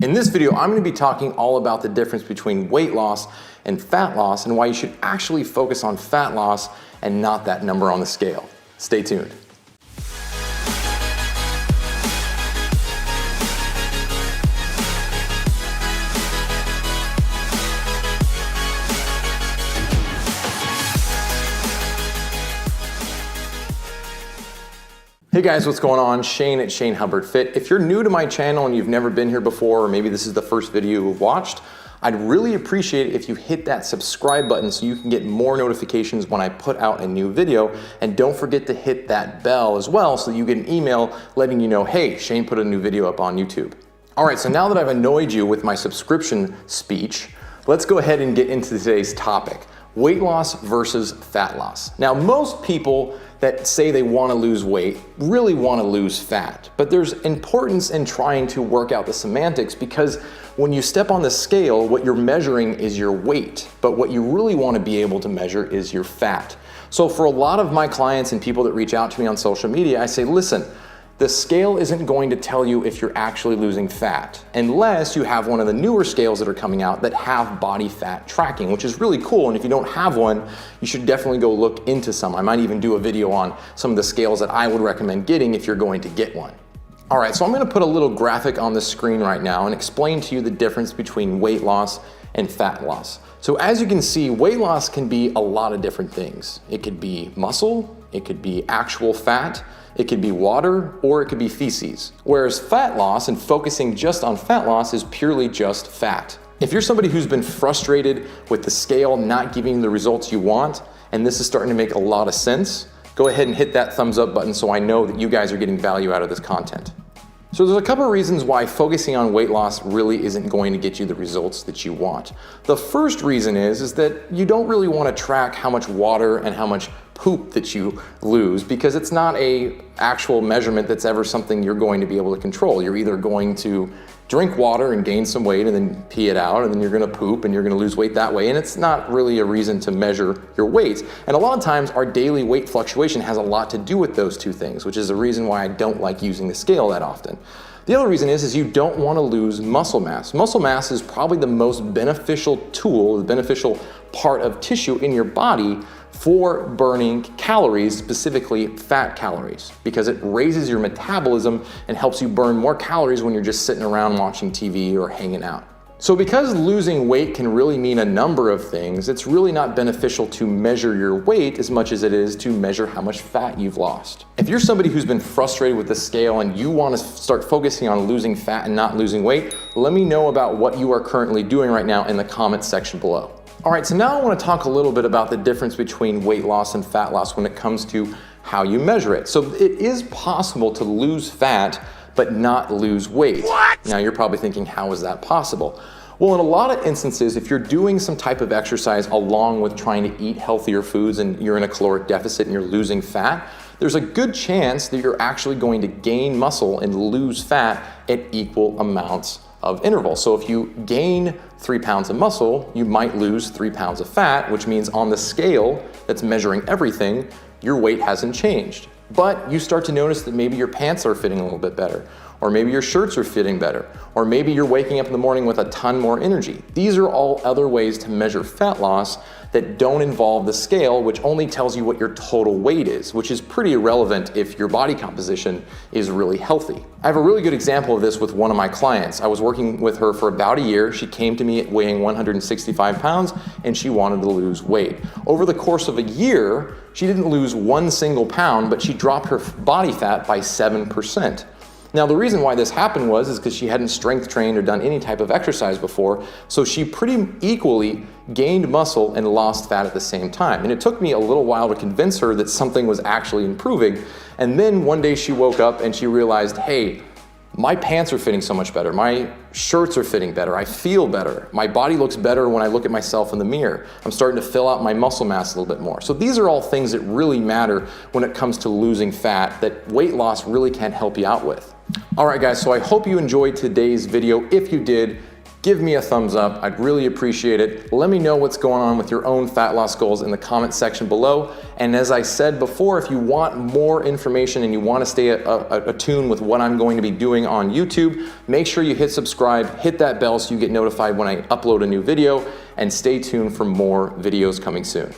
In this video, I'm going to be talking all about the difference between weight loss and fat loss and why you should actually focus on fat loss and not that number on the scale. Stay tuned. Hey guys, what's going on? Shane at Shane Hubbard Fit. If you're new to my channel and you've never been here before, or maybe this is the first video you've watched, I'd really appreciate it if you hit that subscribe button so you can get more notifications when I put out a new video. And don't forget to hit that bell as well so that you get an email letting you know, hey, Shane put a new video up on YouTube. All right, so now that I've annoyed you with my subscription speech, let's go ahead and get into today's topic. Weight loss versus fat loss. Now, most people that say they want to lose weight really want to lose fat, but there's importance in trying to work out the semantics because when you step on the scale, what you're measuring is your weight, but what you really want to be able to measure is your fat. So for a lot of my clients and people that reach out to me on social media, I say, listen, the scale isn't going to tell you if you're actually losing fat unless you have one of the newer scales that are coming out that have body fat tracking, which is really cool. And if you don't have one, you should definitely go look into some. I might even do a video on some of the scales that I would recommend getting if you're going to get one. All right, so I'm gonna put a little graphic on the screen right now and explain to you the difference between weight loss and fat loss. So as you can see, weight loss can be a lot of different things. It could be muscle, it could be actual fat, it could be water, or it could be feces. Whereas fat loss and focusing just on fat loss is purely just fat. If you're somebody who's been frustrated with the scale not giving you the results you want, and this is starting to make a lot of sense, go ahead and hit that thumbs up button so I know that you guys are getting value out of this content. So there's a couple of reasons why focusing on weight loss really isn't going to get you the results that you want. The first reason is that you don't really want to track how much water and how much poop that you lose because it's not a actual measurement that's ever something you're going to be able to control. You're either going to drink water and gain some weight and then pee it out, and then you're gonna poop and you're gonna lose weight that way, and it's not really a reason to measure your weight. And a lot of times our daily weight fluctuation has a lot to do with those two things, which is the reason why I don't like using the scale that often. The other reason is you don't want to lose muscle mass. Muscle mass is probably the most beneficial tool, the beneficial part of tissue in your body for burning calories, specifically fat calories, because it raises your metabolism and helps you burn more calories when you're just sitting around watching TV or hanging out. So because losing weight can really mean a number of things, it's really not beneficial to measure your weight as much as it is to measure how much fat you've lost. If you're somebody who's been frustrated with the scale and you want to start focusing on losing fat and not losing weight, let me know about what you are currently doing right now in the comments section below. All right, so now I want to talk a little bit about the difference between weight loss and fat loss when it comes to how you measure it. So it is possible to lose fat but not lose weight. What? Now you're probably thinking, how is that possible? Well, in a lot of instances, if you're doing some type of exercise along with trying to eat healthier foods and you're in a caloric deficit and you're losing fat, there's a good chance that you're actually going to gain muscle and lose fat at equal amounts of interval. So if you gain 3 pounds of muscle, you might lose 3 pounds of fat, which means on the scale that's measuring everything, your weight hasn't changed. But you start to notice that maybe your pants are fitting a little bit better, or maybe your shirts are fitting better, or maybe you're waking up in the morning with a ton more energy. These are all other ways to measure fat loss that don't involve the scale, which only tells you what your total weight is, which is pretty irrelevant if your body composition is really healthy. I have a really good example of this with one of my clients. I was working with her for about a year. She came to me weighing 165 pounds and she wanted to lose weight. Over the course of a year, she didn't lose one single pound, but she dropped her body fat by 7%. Now, the reason why this happened is because she hadn't strength trained or done any type of exercise before, so she pretty equally gained muscle and lost fat at the same time. And it took me a little while to convince her that something was actually improving. And then one day she woke up and she realized, hey, my pants are fitting so much better. My shirts are fitting better. I feel better. My body looks better when I look at myself in the mirror. I'm starting to fill out my muscle mass a little bit more. So these are all things that really matter when it comes to losing fat that weight loss really can help you out with. All right, guys, so I hope you enjoyed today's video. If you did, give me a thumbs up. I'd really appreciate it. Let me know what's going on with your own fat loss goals in the comment section below. And as I said before, if you want more information and you want to stay attuned with what I'm going to be doing on YouTube, make sure you hit subscribe, hit that bell so you get notified when I upload a new video, and stay tuned for more videos coming soon.